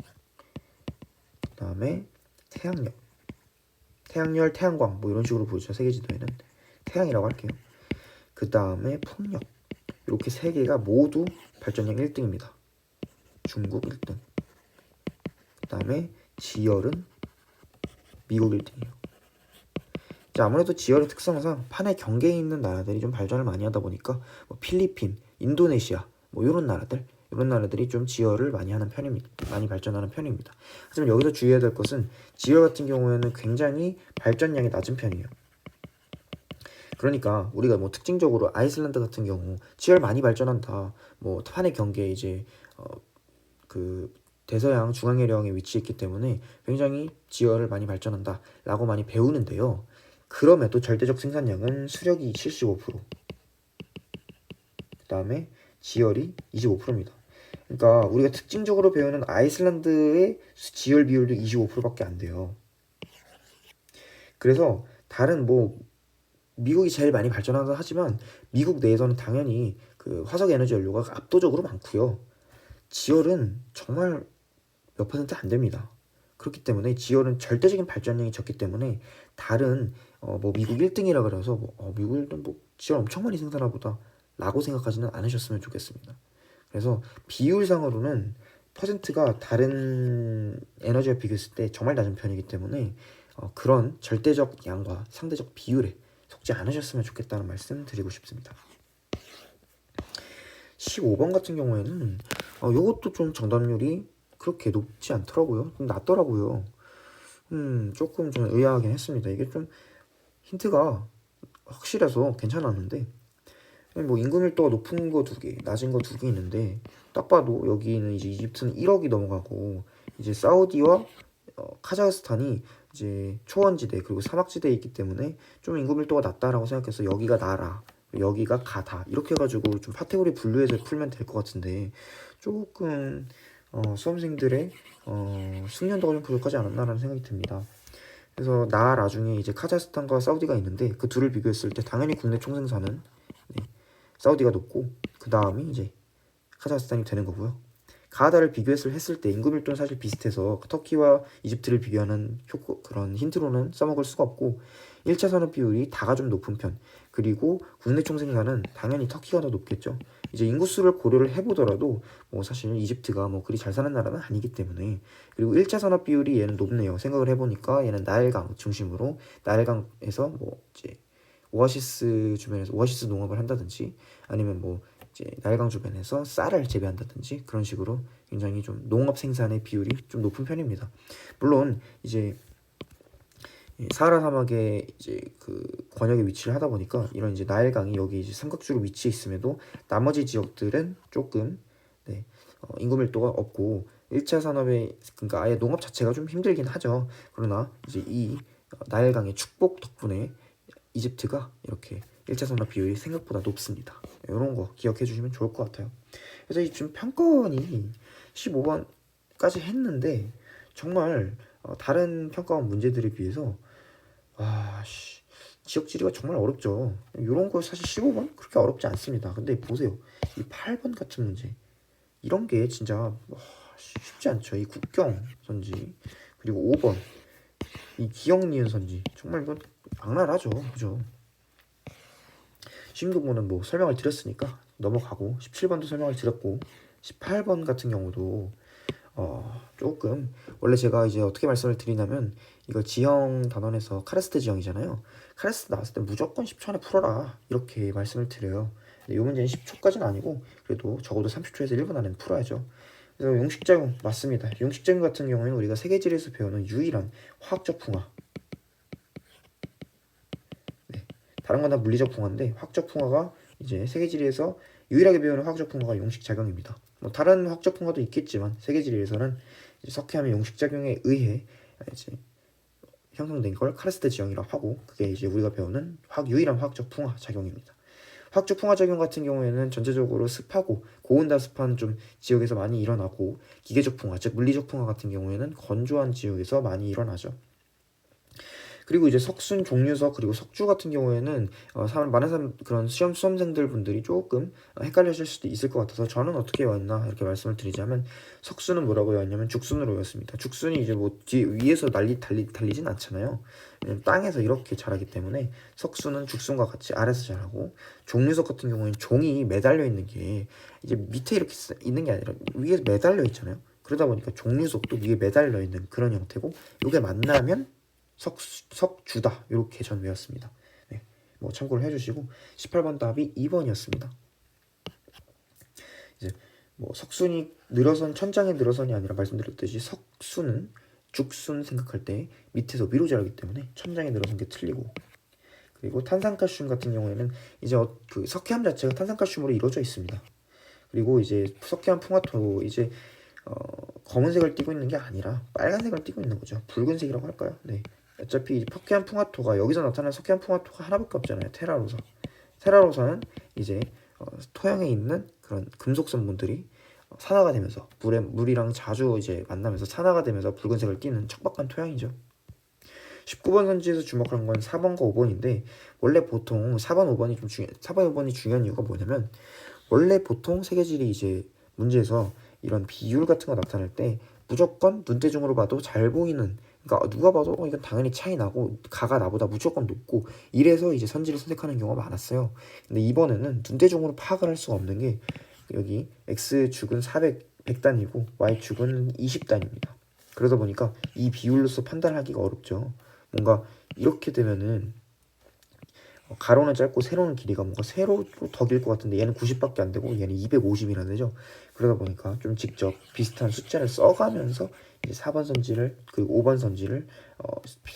그다음에 태양열, 태양광 뭐 이런 식으로 보이죠. 세계지도에는 태양이라고 할게요. 그 다음에 풍력, 이렇게 세 개가 모두 발전량 1등입니다. 중국 1등. 그 다음에 지열은 미국 1등이에요. 자, 아무래도 지열의 특성상 판의 경계에 있는 나라들이 좀 발전을 많이 하다 보니까 뭐 필리핀, 인도네시아 뭐 이런 나라들이 좀 지열을 많이 하는 편입니다. 많이 발전하는 편입니다. 하지만 여기서 주의해야 될 것은 지열 같은 경우에는 굉장히 발전량이 낮은 편이에요. 그러니까 우리가 뭐 특징적으로 아이슬란드 같은 경우 지열 많이 발전한다. 뭐 판의 경계에 이제 그 대서양 중앙해령에 위치해 있기 때문에 굉장히 지열을 많이 발전한다 라고 많이 배우는데요. 그럼에도 절대적 생산량은 수력이 75%, 그 다음에 지열이 25%입니다. 그러니까 우리가 특징적으로 배우는 아이슬란드의 지열 비율도 25%밖에 안 돼요. 그래서 다른 뭐 미국이 제일 많이 발전한다 하지만 미국 내에서는 당연히 그 화석 에너지 연료가 압도적으로 많고요. 지열은 정말 몇 퍼센트 안 됩니다. 그렇기 때문에 지열은 절대적인 발전량이 적기 때문에 다른 뭐 미국 1등이라 그래서 미국 1등 뭐 지열 엄청 많이 생산하나 보다 라고 생각하지는 않으셨으면 좋겠습니다. 그래서 비율상으로는 퍼센트가 다른 에너지와 비교했을 때 정말 낮은 편이기 때문에 그런 절대적 양과 상대적 비율에 속지 않으셨으면 좋겠다는 말씀 드리고 싶습니다. 15번 같은 경우에는 이것도 좀 정답률이 그렇게 높지 않더라고요. 좀 낮더라고요. 조금 좀 의아하긴 했습니다. 이게 좀 힌트가 확실해서 괜찮았는데 뭐 인구 밀도가 높은 거 2개, 낮은 거 2개 있는데 딱 봐도 여기는 이제 이집트는 1억이 넘어가고 이제 사우디와 카자흐스탄이 이제 초원지대 그리고 사막지대에 있기 때문에 좀 인구 밀도가 낮다라고 생각해서 여기가 나라, 여기가 가다 이렇게 해가지고 좀 카테고리 분류해서 풀면 될 것 같은데 조금 수험생들의 숙련도가 좀 부족하지 않았나라는 생각이 듭니다. 그래서 나라 중에 이제 카자흐스탄과 사우디가 있는데 그 둘을 비교했을 때 당연히 국내 총생산은 사우디가 높고 그 다음이 이제 카자흐스탄이 되는 거고요. 가나다를 했을 때 인구 밀도는 사실 비슷해서 터키와 이집트를 비교하는 그런 힌트로는 써먹을 수가 없고 1차 산업 비율이 다가 좀 높은 편, 그리고 국내 총생산은 당연히 터키가 더 높겠죠. 이제 인구수를 고려를 해보더라도 뭐 사실 이집트가 뭐 그리 잘 사는 나라는 아니기 때문에, 그리고 1차 산업 비율이 얘는 높네요. 생각을 해보니까 얘는 나일강 중심으로 나일강에서 뭐 이제 오아시스 주변에서 오아시스 농업을 한다든지 아니면 뭐 이제 나일강 주변에서 쌀을 재배한다든지 그런 식으로 굉장히 좀 농업 생산의 비율이 좀 높은 편입니다. 물론 이제 사하라 사막에 이제 그 권역에 위치를 하다 보니까 이런 이제 나일강이 여기 이제 삼각주로 위치해 있음에도 나머지 지역들은 조금 인구 밀도가 없고 1차 산업에 그러니까 아예 농업 자체가 좀 힘들긴 하죠. 그러나 이제 이 나일강의 축복 덕분에 이집트가 이렇게 1차 산업 비율이 생각보다 높습니다. 이런 거 기억해 주시면 좋을 것 같아요. 그래서 이 지금 평가원이 15번까지 했는데 정말 다른 평가원 문제들에 비해서 지역지리가 정말 어렵죠. 이런 거 사실 15번 그렇게 어렵지 않습니다. 근데 보세요. 이 8번 같은 문제 이런 게 진짜 쉽지 않죠. 이 국경 선지 그리고 5번 이 기억 니은 선지 정말 이건 악랄하죠. 그죠? 시험도구는 뭐 설명을 드렸으니까 넘어가고 17번도 설명을 드렸고 18번 같은 경우도 조금 원래 제가 이제 어떻게 말씀을 드리냐면 이거 지형 단원에서 카레스트 지형이잖아요. 카레스트 나왔을 때 무조건 10초 안에 풀어라 이렇게 말씀을 드려요. 근데 이 문제는 10초까지는 아니고 그래도 적어도 30초에서 1분 안에는 풀어야죠. 그래서 용식작용 맞습니다. 용식작용 같은 경우에는 우리가 세계지리에서 배우는 유일한 화학적 풍화. 네, 다른 건 다 물리적 풍화인데 화학적 풍화가 이제 세계지리에서 유일하게 배우는 화학적 풍화가 용식작용입니다. 뭐 다른 화학적 풍화도 있겠지만 세계지리에서는 석회암의 용식작용에 의해 이제 형성된 걸 카르스트 지형이라고 하고 그게 이제 우리가 배우는 유일한 화학적 풍화 작용입니다. 화학적 풍화 작용 같은 경우에는 전체적으로 습하고 고온다습한 좀 지역에서 많이 일어나고 기계적 풍화, 즉 물리적 풍화 같은 경우에는 건조한 지역에서 많이 일어나죠. 그리고 이제 석순, 종류석 그리고 석주 같은 경우에는 많은 사람 그런 수험생들 분들이 조금 헷갈리실 수도 있을 것 같아서 저는 어떻게 외웠나 이렇게 말씀을 드리자면 석순은 뭐라고 외웠냐면 죽순으로 외웠습니다. 죽순이 이제 뭐 위에서 달리진 않잖아요. 땅에서 이렇게 자라기 때문에 석순은 죽순과 같이 아래서 자라고 종류석 같은 경우에는 종이 매달려 있는 게 이제 밑에 이렇게 있는 게 아니라 위에 매달려 있잖아요. 그러다 보니까 종류석도 위에 매달려 있는 그런 형태고 이게 만나면 석주다 이렇게 전 외웠습니다. 네, 뭐 참고를 해주시고 18번 답이 2번이었습니다. 이제 뭐 석순이 늘어선 천장에 늘어선이 아니라 말씀드렸듯이 석순은 죽순 생각할 때 밑에서 위로 자라기 때문에 천장에 늘어선 게 틀리고 그리고 탄산칼슘 같은 경우에는 이제 그 석회암 자체가 탄산칼슘으로 이루어져 있습니다. 그리고 이제 석회암 풍화토 이제 검은색을 띠고 있는 게 아니라 빨간색을 띠고 있는 거죠. 붉은색이라고 할까요? 네. 어차피 석회암 풍화토가 여기서 나타나는 석회암 풍화토가 하나밖에 없잖아요. 테라로사. 테라로사는 이제 토양에 있는 그런 금속 성분들이 산화가 되면서 물이랑 자주 이제 만나면서 산화가 되면서 붉은색을 띠는 척박한 토양이죠. 19번 선지에서 주목한 건 4번과 5번인데 원래 보통 4번, 5번이 중요한 이유가 뭐냐면 원래 보통 세계지리 이제 문제에서 이런 비율 같은 거 나타낼 때 무조건 눈대중으로 봐도 잘 보이는 그러니까 누가 봐도 이건 당연히 차이 나고 가가 나보다 무조건 높고 이래서 이제 선지를 선택하는 경우가 많았어요. 근데 이번에는 눈대중으로 파악을 할 수가 없는 게 여기 x축은 100단이고 y축은 20단입니다. 그러다 보니까 이 비율로서 판단하기가 어렵죠. 뭔가 이렇게 되면은 가로는 짧고 세로는 길이가 뭔가 세로로 더 길 것 같은데 얘는 90밖에 안 되고 얘는 250이라는 거죠. 그러다 보니까 좀 직접 비슷한 숫자를 써가면서 이제 4번 선지를 그 5번 선지를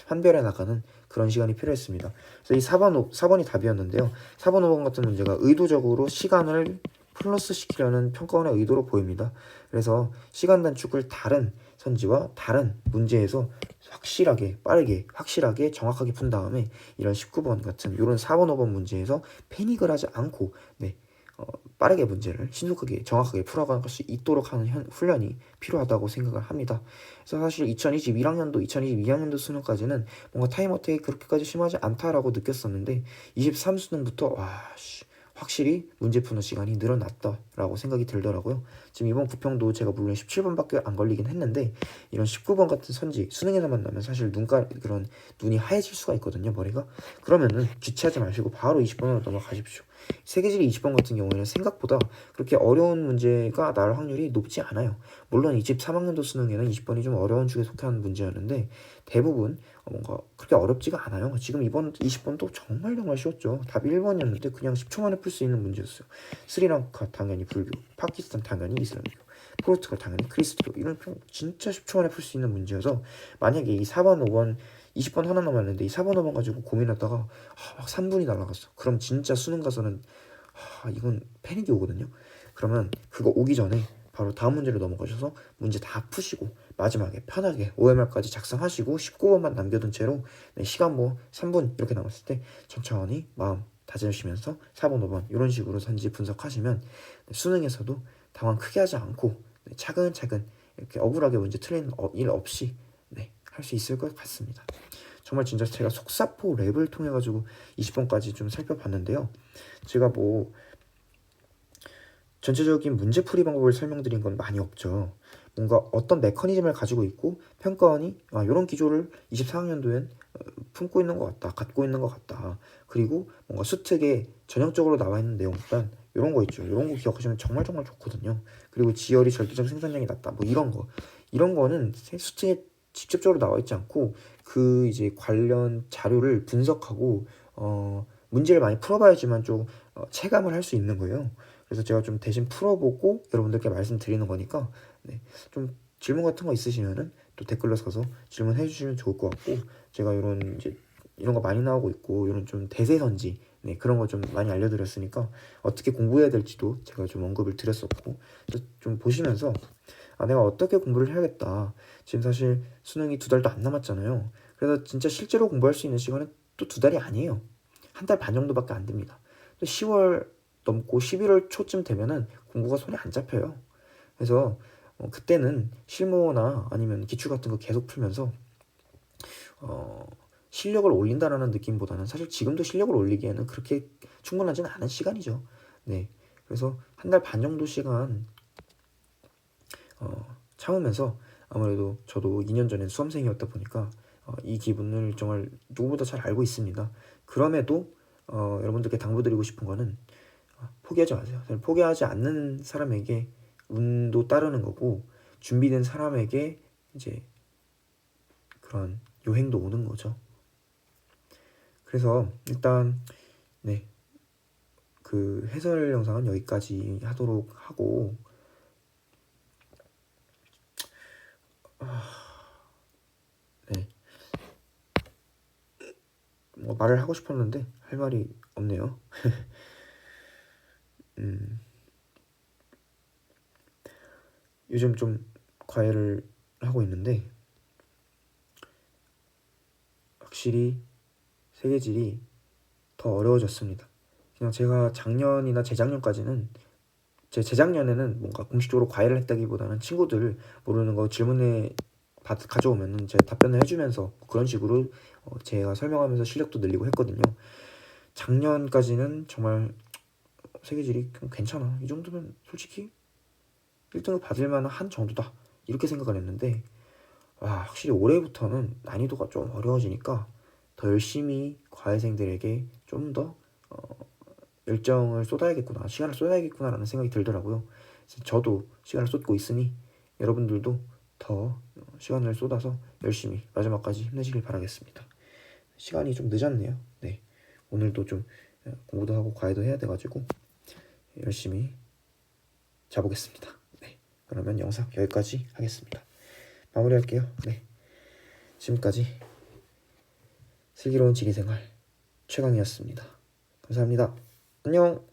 판별해 나가는 그런 시간이 필요했습니다. 그래서 이 4번이 답이었는데요. 4번, 5번 같은 문제가 의도적으로 시간을 플러스 시키려는 평가원의 의도로 보입니다. 그래서 시간 단축을 다른 선지와 다른 문제에서 확실하게 빠르게 확실하게 정확하게 푼 다음에 이런 19번 같은 이런 4번 5번 문제에서 패닉을 하지 않고 빠르게 문제를 신속하게 정확하게 풀어갈 수 있도록 하는 훈련이 필요하다고 생각을 합니다. 그래서 사실 2021학년도 2022학년도 수능까지는 뭔가 타임어택이 그렇게까지 심하지 않다라고 느꼈었는데 23수능부터 확실히 문제 푸는 시간이 늘어났다라고 생각이 들더라고요. 지금 이번 부평도 제가 물론 17번밖에 안 걸리긴 했는데 이런 19번 같은 선지 수능에서 만나면 사실 그런 눈이 하얘질 수가 있거든요. 머리가. 그러면은 귀찮지 마시고 바로 20번으로 넘어가십시오. 세계지리 20번 같은 경우에는 생각보다 그렇게 어려운 문제가 나올 확률이 높지 않아요. 물론 23학년도 수능에는 20번이 좀 어려운 축에 속한 문제였는데 대부분 뭔가 그렇게 어렵지가 않아요. 지금 이번 20번도 정말 쉬웠죠. 답이 1번이었는데 그냥 10초 만에 풀 수 있는 문제였어요. 스리랑카 당연히 불교, 파키스탄 당연히 이슬람교, 포르투갈 당연히 그리스도 이런 진짜 10초 만에 풀 수 있는 문제여서 만약에 이 4번, 5번 20번 하나 남았는데 이 4번, 5번 가지고 고민하다가 막 3분이 날아갔어. 그럼 진짜 수능 가서는 이건 패닉이 오거든요. 그러면 그거 오기 전에 바로 다음 문제로 넘어가셔서 문제 다 푸시고 마지막에 편하게 OMR까지 작성하시고 19번만 남겨둔 채로 시간 뭐 3분 이렇게 남았을 때 천천히 마음 다지시면서 4번, 5번 이런 식으로 선지 분석하시면 수능에서도 당황 크게 하지 않고 차근차근 이렇게 억울하게 문제 틀리는 일 없이 할 수 있을 것 같습니다. 정말 진짜 제가 속사포 랩을 통해 가지고 20번까지 좀 살펴봤는데요. 제가 뭐 전체적인 문제풀이 방법을 설명드린 건 많이 없죠. 뭔가 어떤 메커니즘을 가지고 있고 평가원이 이런 기조를 24학년도엔 품고 있는 것 같다, 갖고 있는 것 같다. 그리고 뭔가 수특에 전형적으로 나와 있는 내용보단 이런 거 있죠. 이런 거 기억하시면 정말 정말 좋거든요. 그리고 지열이 절대적 생산량이 낮다. 뭐 이런 거는 수치에 직접적으로 나와 있지 않고 그 이제 관련 자료를 분석하고 문제를 많이 풀어봐야지만 좀 체감을 할 수 있는 거예요. 그래서 제가 좀 대신 풀어보고 여러분들께 말씀드리는 거니까 네, 좀 질문 같은 거 있으시면은 또 댓글로 써서 질문해 주시면 좋을 것 같고, 제가 이런 이제 이런 거 많이 나오고 있고 이런 좀 대세선지 네, 그런 거 좀 많이 알려드렸으니까 어떻게 공부해야 될지도 제가 좀 언급을 드렸었고, 좀 보시면서 내가 어떻게 공부를 해야겠다. 지금 사실 수능이 2달도 안 남았잖아요. 그래서 진짜 실제로 공부할 수 있는 시간은 또 2달이 아니에요. 1달 반 정도밖에 안 됩니다. 또 10월 넘고 11월 초쯤 되면은 공부가 손에 안 잡혀요. 그래서 그때는 실무나 아니면 기출 같은 거 계속 풀면서 실력을 올린다라는 느낌보다는 사실 지금도 실력을 올리기에는 그렇게 충분하지는 않은 시간이죠. 네, 그래서 1달 반 정도 시간 참으면서, 아무래도 저도 2년 전엔 수험생이었다 보니까 이 기분을 정말 누구보다 잘 알고 있습니다. 그럼에도 여러분들께 당부드리고 싶은 거는 포기하지 마세요. 포기하지 않는 사람에게 운도 따르는 거고, 준비된 사람에게 이제 그런 요행도 오는 거죠. 그래서 일단 네, 그 해설 영상은 여기까지 하도록 하고, 네, 뭐 말을 하고 싶었는데 할 말이 없네요. 요즘 좀 과외를 하고 있는데 확실히 세계질이 더 어려워졌습니다. 그냥 제가 작년이나 재작년까지는, 재작년에는 뭔가 공식적으로 과외를 했다기보다는 친구들 모르는 거 질문에 가져오면은 제가 답변을 해주면서 그런 식으로 제가 설명하면서 실력도 늘리고 했거든요. 작년까지는 정말 세계질이 괜찮아, 이 정도면 솔직히 1등을 받을 만한 정도다, 이렇게 생각을 했는데 확실히 올해부터는 난이도가 좀 어려워지니까 더 열심히 과외생들에게 좀 더 열정을 쏟아야겠구나, 시간을 쏟아야겠구나라는 생각이 들더라고요. 저도 시간을 쏟고 있으니 여러분들도 더 시간을 쏟아서 열심히 마지막까지 힘내시길 바라겠습니다. 시간이 좀 늦었네요. 네, 오늘도 좀 공부도 하고 과외도 해야 돼가지고 열심히 자보겠습니다. 네, 그러면 영상 여기까지 하겠습니다. 마무리할게요. 네, 지금까지 슬기로운 지리생활 최강이었습니다. 감사합니다. 안녕.